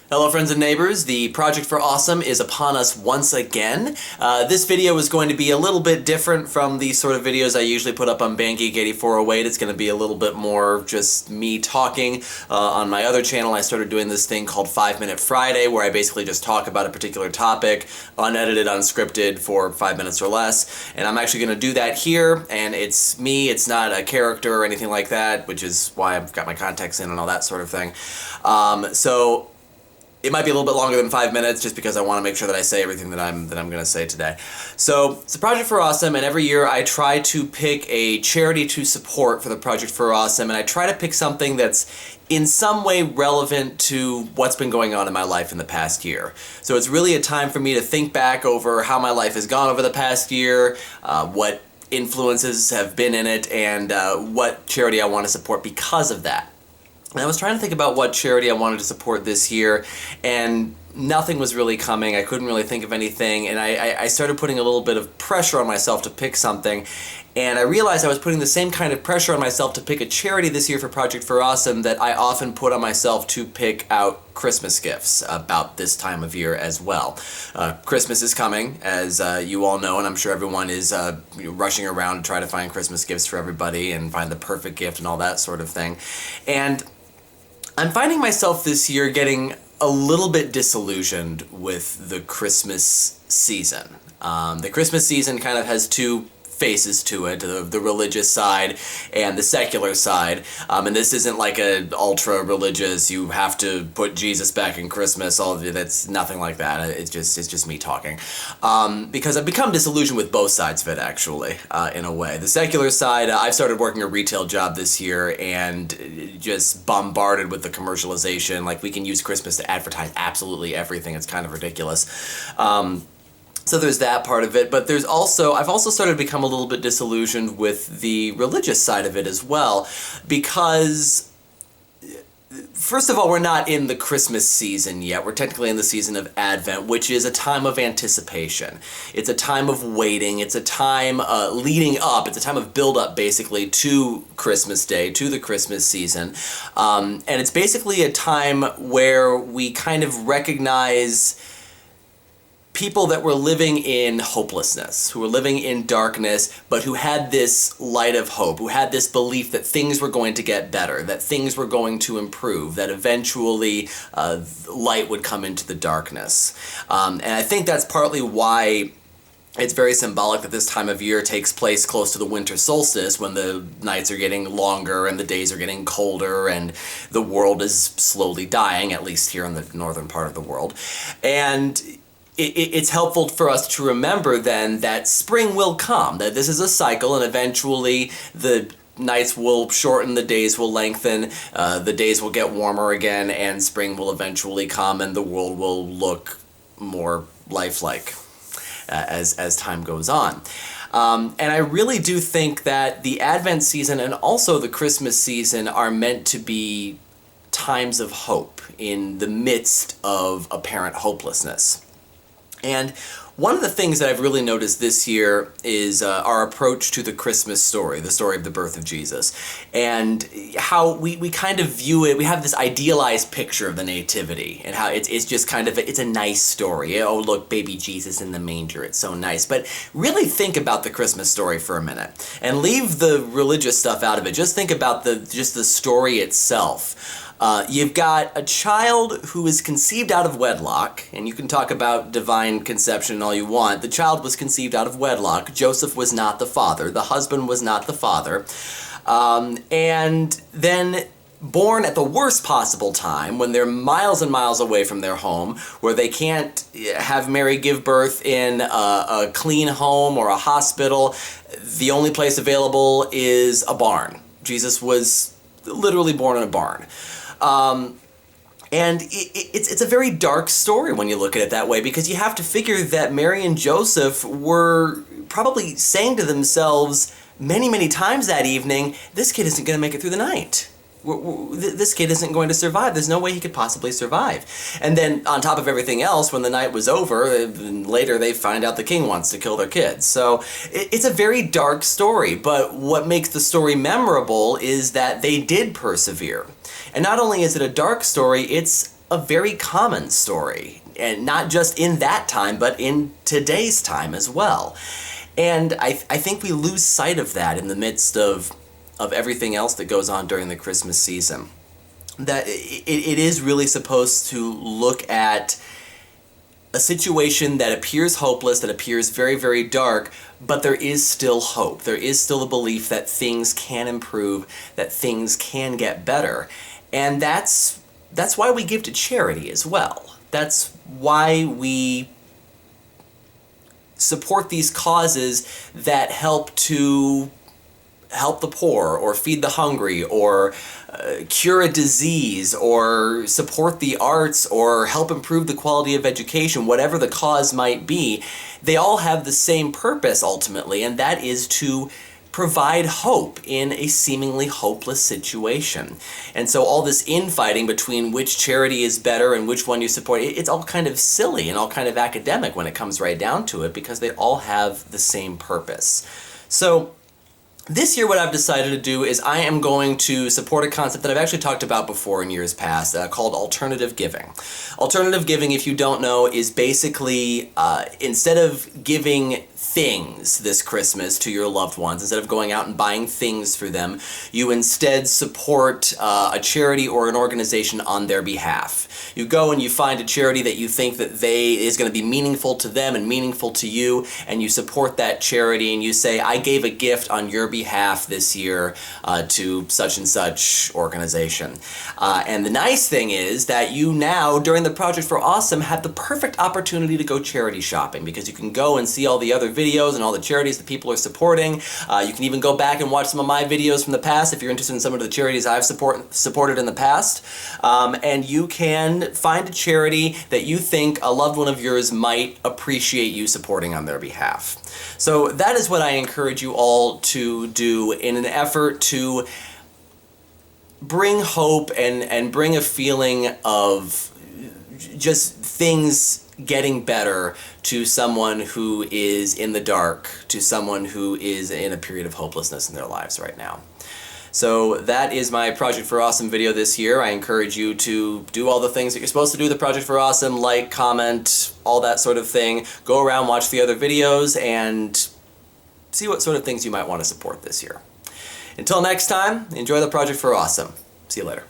Hello friends and neighbors, the Project for Awesome is upon us once again. This video is going to be a little bit different from the sort of videos I usually put up on BandGeek8408. It's going to be a little bit more just me talking. On my other channel I started doing this thing called 5 Minute Friday, where I basically just talk about a particular topic, unedited, unscripted, for 5 minutes or less. And I'm actually going to do that here, and it's me, it's not a character or anything like that, which is why I've got my contacts in and all that sort of thing. So it might be a little bit longer than 5 minutes, just because I want to make sure that I say everything that I'm going to say today. So it's the Project for Awesome, and every year I try to pick a charity to support for the Project for Awesome, and I try to pick something that's in some way relevant to what's been going on in my life in the past year. So it's really a time for me to think back over how my life has gone over the past year, what influences have been in it, and what charity I want to support because of that. And I was trying to think about what charity I wanted to support this year, and nothing was really coming. I couldn't really think of anything, and I started putting a little bit of pressure on myself to pick something, and I realized I was putting the same kind of pressure on myself to pick a charity this year for Project for Awesome that I often put on myself to pick out Christmas gifts about this time of year as well. Christmas is coming, as you all know, and I'm sure everyone is rushing around to try to find Christmas gifts for everybody and find the perfect gift and all that sort of thing. And I'm finding myself this year getting a little bit disillusioned with the Christmas season. The Christmas season kind of has two faces to it, the religious side and the secular side, and this isn't like a ultra-religious, you have to put Jesus back in Christmas, all of it. That's nothing like that. It's just me talking. Because I've become disillusioned with both sides of it, actually, in a way. The secular side, I've started working a retail job this year and just bombarded with the commercialization, like we can use Christmas to advertise absolutely everything. It's kind of ridiculous. So there's that part of it, but I've also started to become a little bit disillusioned with the religious side of it as well, because first of all, we're not in the Christmas season yet. We're technically in the season of Advent, which is a time of anticipation. It's a time of waiting. It's a time leading up. It's a time of build-up, basically, to Christmas Day, to the Christmas season. And it's basically a time where we kind of recognize people that were living in hopelessness, who were living in darkness, but who had this light of hope, who had this belief that things were going to get better, that things were going to improve, that eventually light would come into the darkness. And I think that's partly why it's very symbolic that this time of year takes place close to the winter solstice, when the nights are getting longer and the days are getting colder and the world is slowly dying, at least here in the northern part of the world. And it's helpful for us to remember then that spring will come, that this is a cycle, and eventually the nights will shorten, the days will lengthen, the days will get warmer again, and spring will eventually come, and the world will look more lifelike as time goes on. And I really do think that the Advent season and also the Christmas season are meant to be times of hope in the midst of apparent hopelessness. And one of the things that I've really noticed this year is our approach to the Christmas story, the story of the birth of Jesus, and how we kind of view it. We have this idealized picture of the nativity, and how it's just kind of, it's a nice story. Oh, look, baby Jesus in the manger, it's so nice. But really think about the Christmas story for a minute, and leave the religious stuff out of it. Just think about just the story itself. You've got a child who is conceived out of wedlock, and you can talk about divine conception all you want. The child was conceived out of wedlock. Joseph was not the father. The husband was not the father. And then born at the worst possible time, when they're miles and miles away from their home, where they can't have Mary give birth in a clean home or a hospital. The only place available is a barn. Jesus was literally born in a barn. And it's a very dark story when you look at it that way, because you have to figure that Mary and Joseph were probably saying to themselves many, many times that evening, this kid isn't going to make it through the night. This kid isn't going to survive. There's no way he could possibly survive. And then on top of everything else, when the night was over, later they find out the king wants to kill their kids. So it's a very dark story, but what makes the story memorable is that they did persevere. And not only is it a dark story, it's a very common story, and not just in that time, but in today's time as well. And I think we lose sight of that in the midst of everything else that goes on during the Christmas season. That it is really supposed to look at a situation that appears hopeless, that appears very, very dark, but there is still hope. There is still a belief that things can improve, that things can get better. And that's why we give to charity as well. That's why we support these causes that help to help the poor, or feed the hungry, or cure a disease, or support the arts, or help improve the quality of education, whatever the cause might be. They all have the same purpose ultimately, and that is to provide hope in a seemingly hopeless situation. And so all this infighting between which charity is better and which one you support, it's all kind of silly and all kind of academic when it comes right down to it, because they all have the same purpose. So this year what I've decided to do is I am going to support a concept that I've actually talked about before in years past, called alternative giving. Alternative giving, if you don't know, is basically instead of giving things this Christmas to your loved ones, instead of going out and buying things for them, you instead support a charity or an organization on their behalf. You go and you find a charity that you think that is going to be meaningful to them and meaningful to you, and you support that charity and you say, I gave a gift on your behalf this year to such and such organization. And the nice thing is that you now, during the Project for Awesome, have the perfect opportunity to go charity shopping, because you can go and see all the other videos and all the charities that people are supporting. You can even go back and watch some of my videos from the past if you're interested in some of the charities I've supported in the past. And you can find a charity that you think a loved one of yours might appreciate you supporting on their behalf. So that is what I encourage you all to do in an effort to bring hope and bring a feeling of just things getting better to someone who is in the dark, to someone who is in a period of hopelessness in their lives right now. So that is my Project for Awesome video this year. I encourage you to do all the things that you're supposed to do with the Project for Awesome, like, comment, all that sort of thing. Go around, watch the other videos, and see what sort of things you might want to support this year. Until next time, enjoy the Project for Awesome. See you later.